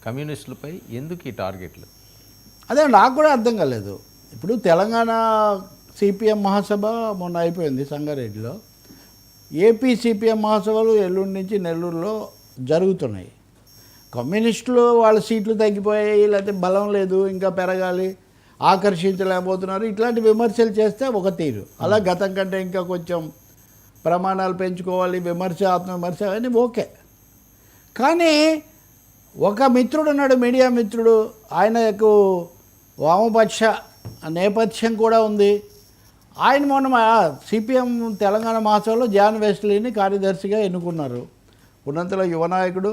కమ్యూనిస్టులపై ఎందుకు ఈ టార్గెట్లు? అదే నాకు కూడా అర్థం కాలేదు. ఇప్పుడు తెలంగాణ సిపిఎం మహాసభ మొన్న అయిపోయింది సంగారెడ్డిలో. ఏపీ సిపిఎం మహాసభలు ఎల్లుండి నుంచి నెల్లూరులో జరుగుతున్నాయి. కమ్యూనిస్టులు వాళ్ళ సీట్లు తగ్గిపోయాయి, లేకపోతే బలం లేదు, ఇంకా పెరగాలి, ఆకర్షించలేకపోతున్నారు, ఇట్లాంటి విమర్శలు చేస్తే ఒక తీరు. అలా గతం కంటే ఇంకా కొంచెం ప్రమాణాలు పెంచుకోవాలి, విమర్శ ఆత్మవిమర్శ అని ఓకే. కానీ ఒక మిత్రుడు ఉన్నాడు, మీడియా మిత్రుడు, ఆయనకు వామపక్ష నేపథ్యం కూడా ఉంది. ఆయన మొన్న సిపిఎం తెలంగాణ మహాసభలో జాన్ వెస్లీని కార్యదర్శిగా ఎన్నుకున్నారు. ఉన్నంతలో యువనాయకుడు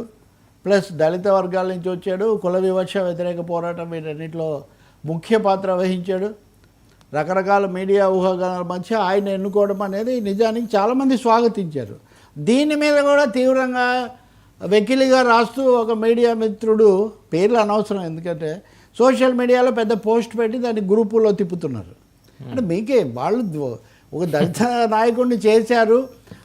ప్లస్ దళిత వర్గాల నుంచి వచ్చాడు, కుల వివక్ష వ్యతిరేక పోరాటం వీటన్నిటిలో ముఖ్య పాత్ర వహించాడు. రకరకాల మీడియా ఊహాగానాల మధ్య ఆయన ఎన్నుకోవడం అనేది నిజానికి చాలామంది స్వాగతించారు. దీని మీద కూడా తీవ్రంగా వెకిలిగా రాస్తూ ఒక మీడియా మిత్రుడు, పేర్లు అనవసరం ఎందుకంటే సోషల్ మీడియాలో పెద్ద పోస్ట్ పెట్టి దాన్ని గ్రూపుల్లో తిప్పుతున్నారు. అంటే మీకే వాళ్ళు ఒక దళిత నాయకుడిని చేశారు,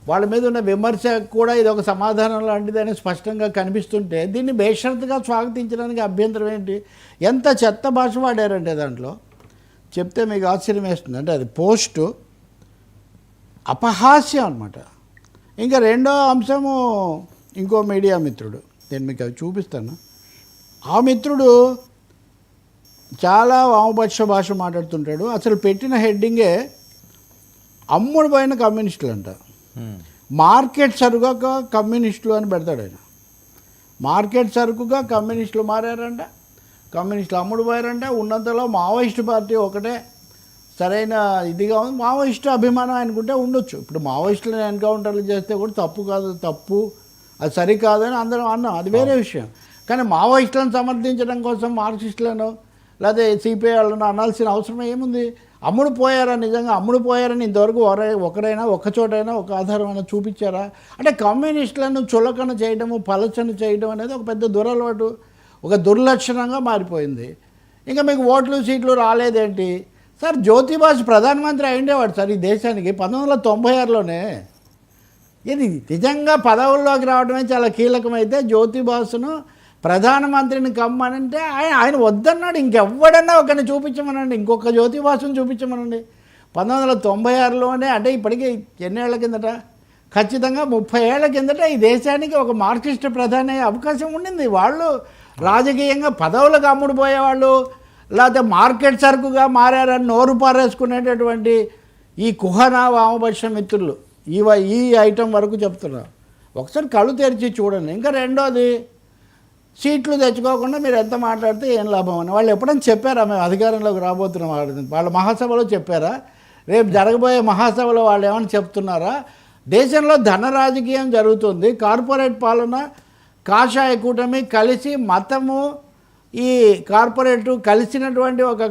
వాళ్ళ మీద ఉన్న విమర్శ కూడా ఇది ఒక సమాధానం లాంటిది అని స్పష్టంగా కనిపిస్తుంటే దీన్ని బేషరతుగా స్వాగతించడానికి అభ్యంతరం ఏంటి? ఎంత చెత్త భాష వాడారంటే దాంట్లో చెప్తే మీకు ఆశ్చర్యం వేస్తుంది. అంటే అది పోస్టు అపహాస్యం అనమాట. ఇంకా రెండో అంశము ఇంకో మీడియా మిత్రుడు, నేను మీకు అవి చూపిస్తాను. ఆ మిత్రుడు చాలా వామపక్ష భాష మాట్లాడుతుంటాడు. అసలు పెట్టిన హెడ్డింగే అమ్ముడు పోయిన కమ్యూనిస్టులు అంట. మార్కెట్ సరుకుగా కమ్యూనిస్టులు అని పెడతాడు ఆయన. మార్కెట్ సరుకుగా కమ్యూనిస్టులు మారారంట, కమ్యూనిస్టులు అమ్ముడు పోయారంట. ఉన్నంతలో మావోయిస్టు పార్టీ ఒకటే సరైన ఇదిగా ఉంది. మావోయిస్టు అభిమానం అనుకుంటే ఉండొచ్చు. ఇప్పుడు మావోయిస్టులను ఎన్కౌంటర్లు చేస్తే కూడా తప్పు కాదు, తప్పు, అది సరికాదని అందరం అన్నాం, అది వేరే విషయం. కానీ మావోయిస్టులను సమర్థించడం కోసం మార్క్సిస్టులను లేదా సిపిఐ వాళ్ళను అనాల్సిన అవసరం ఏముంది? అమ్ముడు పోయారా? నిజంగా అమ్ముడు పోయారని ఇంతవరకు ఒకరైనా ఒక్కచోటైనా ఒక ఆధారమైనా చూపించారా? అంటే కమ్యూనిస్టులను చులకన చేయడము, పలచన చేయడం అనేది ఒక పెద్ద దురలవాటు, ఒక దుర్లక్షణంగా మారిపోయింది. ఇంకా మీకు ఓట్లు సీట్లు రాలేదేంటి సార్? జ్యోతిబాసు ప్రధానమంత్రి అయిండేవాడు సార్ ఈ దేశానికి 1996లోనే. ఇది నిజంగా పదవుల్లోకి రావడమే చాలా కీలకమైతే జ్యోతిబాసును ప్రధానమంత్రిని కమ్మనంటే ఆయన వద్దన్నాడు. ఇంకెవ్వడన్నా ఒకరిని చూపించమనండి, ఇంకొక జ్యోతిబాసుని చూపించమనండి. 1996లోనే, అంటే ఇప్పటికీ ఎన్నేళ్ల కిందట, ఖచ్చితంగా 30 ఏళ్ల కిందట ఈ దేశానికి ఒక మార్క్సిస్ట్ ప్రధాని అయ్యే అవకాశం ఉండింది. వాళ్ళు రాజకీయంగా పదవులకు అమ్ముడు పోయేవాళ్ళు, లేకపోతే మార్కెట్ సరుకుగా మారారని నోరు పారేసుకునేటటువంటి ఈ కుహనా వామపక్ష మిత్రులు ఈ ఐటెం వరకు చెప్తున్నారు. ఒకసారి కళ్ళు తెరిచి చూడండి. ఇంకా రెండోది, సీట్లు తెచ్చుకోకుండా మీరు ఎంత మాట్లాడితే ఏం లాభం అని వాళ్ళు ఎప్పుడైనా చెప్పారా? మేము అధికారంలోకి రాబోతున్నాం వాళ్ళ మహాసభలో చెప్పారా? రేపు జరగబోయే మహాసభలో వాళ్ళు ఏమైనా చెప్తున్నారా? దేశంలో ధన రాజకీయం జరుగుతుంది, కార్పొరేట్ పాలన, కాషాయ కూటమి కలిసి మతము ఈ కార్పొరేటు కలిసినటువంటి ఒక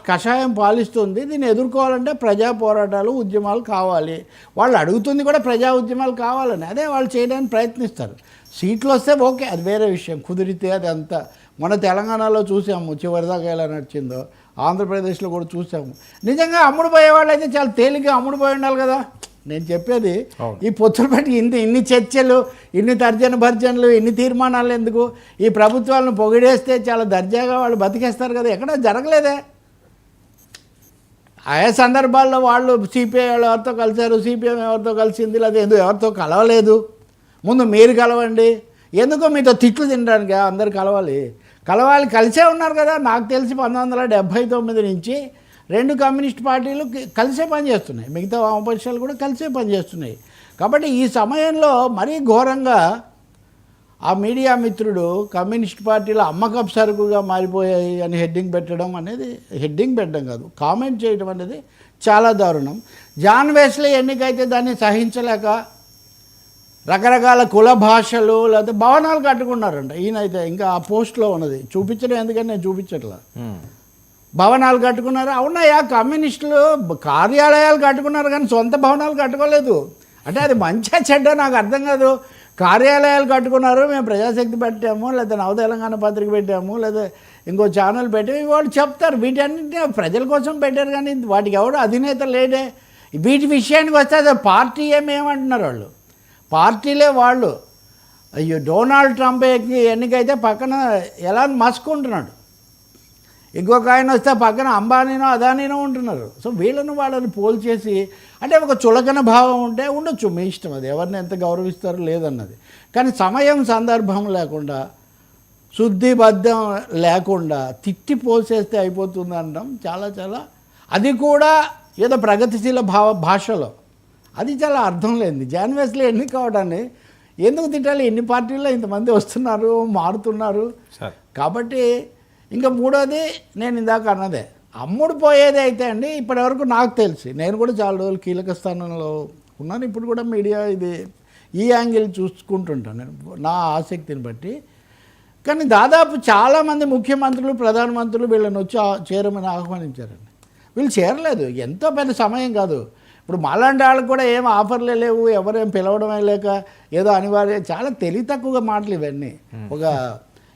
కషాయం పాలిస్తుంది. దీన్ని ఎదుర్కోవాలంటే ప్రజా పోరాటాలు, ఉద్యమాలు కావాలి. వాళ్ళు అడుగుతుంది కూడా ప్రజా ఉద్యమాలు కావాలని, అదే వాళ్ళు చేయడానికి ప్రయత్నిస్తారు. సీట్లు వస్తే ఓకే, అది వేరే విషయం, కుదిరితే అది అంతా. మన తెలంగాణలో చూసాము చివరిదాకా ఎలా నడిచిందో, ఆంధ్రప్రదేశ్లో కూడా చూసాము. నిజంగా అమ్ముడు పోయేవాళ్ళు అయితే చాలా తేలిగ్గా అమ్ముడు పోయి ఉండాలి కదా. నేను చెప్పేది ఈ పొత్తులు పెట్టి ఇన్ని చర్చలు, ఇన్ని తర్జన భర్జనలు, ఇన్ని తీర్మానాలు ఎందుకు? ఈ ప్రభుత్వాలను పొగిడేస్తే చాలా దర్జాగా వాళ్ళు బతికేస్తారు కదా. ఎక్కడ జరగలేదే. ఆయా సందర్భాల్లో వాళ్ళు సిపిఐ వాళ్ళు ఎవరితో కలిశారు, సిపిఎం ఎవరితో కలిసింది, లేదా ఎందుకు ఎవరితో కలవలేదు. ముందు మీరు కలవండి. ఎందుకో మీతో తిట్లు తినడానికి అందరు కలవాలి, కలిసే ఉన్నారు కదా. నాకు తెలిసి 1979 నుంచి 2 కమ్యూనిస్ట్ పార్టీలు కలిసే పనిచేస్తున్నాయి, మిగతా వామపక్షాలు కూడా కలిసే పనిచేస్తున్నాయి. కాబట్టి ఈ సమయంలో మరీ ఘోరంగా ఆ మీడియా మిత్రుడు కమ్యూనిస్ట్ పార్టీలో అమ్మకపు సరుకుగా మారిపోయాయి అని హెడ్డింగ్ పెట్టడం అనేది, హెడ్డింగ్ పెట్టడం కాదు, కామెంట్ చేయడం అనేది చాలా దారుణం. జాన్ వెస్లీ ఎన్నికైతే దాన్ని సహించలేక రకరకాల కుల భాషలు లేకపోతే భవనాలు కట్టుకున్నారంట. ఈయనైతే ఇంకా ఆ పోస్ట్లో ఉన్నది చూపించడం, ఎందుకంటే నేను చూపించట్లా. భవనాలు కట్టుకున్నారు. అవునాయా, కమ్యూనిస్టులు కార్యాలయాలు కట్టుకున్నారు కానీ సొంత భవనాలు కట్టుకోలేదు. అంటే అది మంచిగా చెడ్డ నాకు అర్థం కాదు. కార్యాలయాలు కట్టుకున్నారు, మేము ప్రజాశక్తి పెట్టాము, లేదా నవ తెలంగాణ పత్రిక పెట్టాము, లేదా ఇంకో ఛానల్ పెట్టి వాళ్ళు చెప్తారు. వీటన్నింటినీ ప్రజల కోసం పెట్టారు కానీ వాటికి ఎవడు అధినేత లేడే. వీటి విషయానికి వస్తే అది పార్టీ ఏమేమంటున్నారు వాళ్ళు, పార్టీలే వాళ్ళు. అయ్యో డొనాల్డ్ ట్రంప్ ఎన్నికైతే పక్కన ఎలాన్ మస్క్ ఉంటున్నాడు, ఇంకొక ఆయన వస్తే పక్కన అంబానీనో అదానీనో ఉంటున్నారు. సో వీళ్ళని వాళ్ళని పోల్చేసి అంటే ఒక చులకన భావం ఉంటే ఉండొచ్చు, మీ ఇష్టం, అది ఎవరిని ఎంత గౌరవిస్తారో లేదన్నది. కానీ సమయం సందర్భం లేకుండా శుద్ధిబద్ధం లేకుండా తిట్టి పోసేస్తే అయిపోతుంది అనడం చాలా చాలా, అది కూడా ఏదో ప్రగతిశీల భాషలో, అది చాలా అర్థం లేనిది. జాన్వేస్లో ఎన్నిక అవడాన్ని ఎందుకు తిట్టాలి? ఎన్ని పార్టీల్లో ఇంతమంది వస్తున్నారు, మారుతున్నారు. కాబట్టి ఇంకా మూడోది నేను ఇందాక అన్నదే, అమ్ముడు పోయేది అయితే అండి ఇప్పటివరకు నాకు తెలిసి, నేను కూడా చాలా రోజులు కీలక స్థానంలో ఉన్నాను, ఇప్పుడు కూడా మీడియా ఇది ఈ యాంగిల్ చూసుకుంటుంటాను నేను నా ఆసక్తిని బట్టి. కానీ దాదాపు చాలామంది ముఖ్యమంత్రులు, ప్రధానమంత్రులు వీళ్ళని వచ్చి చేరమని ఆహ్వానించారండి. వీళ్ళు చేరలేదు, ఎంతో పెద్ద సమయం కాదు. ఇప్పుడు మాలాంటి వాళ్ళకి కూడా ఏం ఆఫర్లే లేవు, ఎవరేం పిలవడమే లేక ఏదో అనివార్య, చాలా తెలివి తక్కువగా మాటలు ఇవన్నీ. ఒక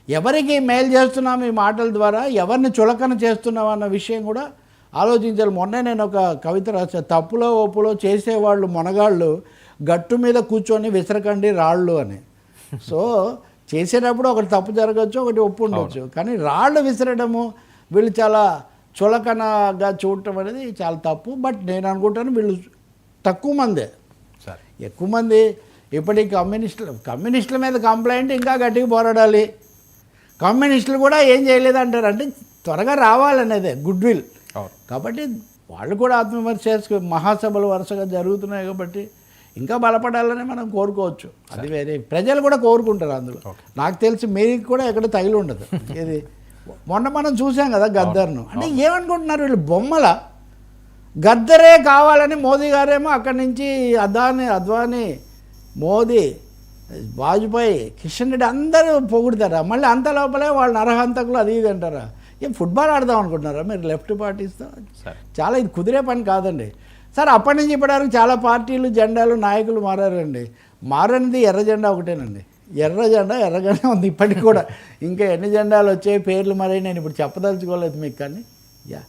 ఎవరికి మేలు చేస్తున్నాం ఈ మాటల ద్వారా, ఎవరిని చులకన చేస్తున్నాం అన్న విషయం కూడా ఆలోచించాలి. మొన్నే నేను ఒక కవిత రాసా, తప్పులో ఒప్పులో చేసేవాళ్ళు మొనగాళ్ళు, గట్టు మీద కూర్చొని విసరకండి రాళ్ళు అని. సో చేసేటప్పుడు ఒకటి తప్పు జరగచ్చు, ఒకటి ఒప్పు ఉండొచ్చు, కానీ రాళ్ళు విసరడము వీళ్ళు చాలా చులకనగా చూడటం అనేది చాలా తప్పు. బట్ నేను అనుకుంటాను వీళ్ళు తక్కువ మందే, ఎక్కువ మంది ఇప్పటికి కమ్యూనిస్టుల మీద కంప్లైంట్ ఇంకా గట్టిగా పోరాడాలి. కమ్యూనిస్టులు కూడా ఏం చేయలేదు అంటారు, అంటే త్వరగా రావాలనేదే గుడ్ విల్. కాబట్టి వాళ్ళు కూడా ఆత్మవిమర్శ చేసుకు, మహాసభలు వరుసగా జరుగుతున్నాయి కాబట్టి ఇంకా బలపడాలని మనం కోరుకోవచ్చు. అది వేరే, ప్రజలు కూడా కోరుకుంటారు అందులో. నాకు తెలిసి మీకు కూడా ఎక్కడ తగిలి ఉండదు. ఇది మొన్న మనం చూసాం కదా గద్దర్ను, అంటే ఏమనుకుంటున్నారు వీళ్ళు బొమ్మల, గద్దరే కావాలని మోదీ గారేమో అక్కడి నుంచి అద్వానీ, మోదీ, వాజ్పేయి, కిషన్ రెడ్డి అందరూ పొగుడతారా, మళ్ళీ అంత లోపలే వాళ్ళు నరహంతకులు అది ఇది అంటారా? ఏం ఫుట్బాల్ ఆడదాం అనుకుంటున్నారా మీరు లెఫ్ట్ పార్టీస్తో? చాలా ఇది కుదిరే పని కాదండి సార్. అప్పటి నుంచి ఇప్పటివరకు చాలా పార్టీలు, జెండాలు, నాయకులు మారారండి. మారనిది ఎర్ర జెండా ఒకటేనండి, ఎర్రగానే ఉంది ఇప్పటికి కూడా. ఇంకా ఎన్ని జెండాలు వచ్చాయి, పేర్లు మరి నేను ఇప్పుడు చెప్పదలుచుకోలేదు మీకు, కానీ యా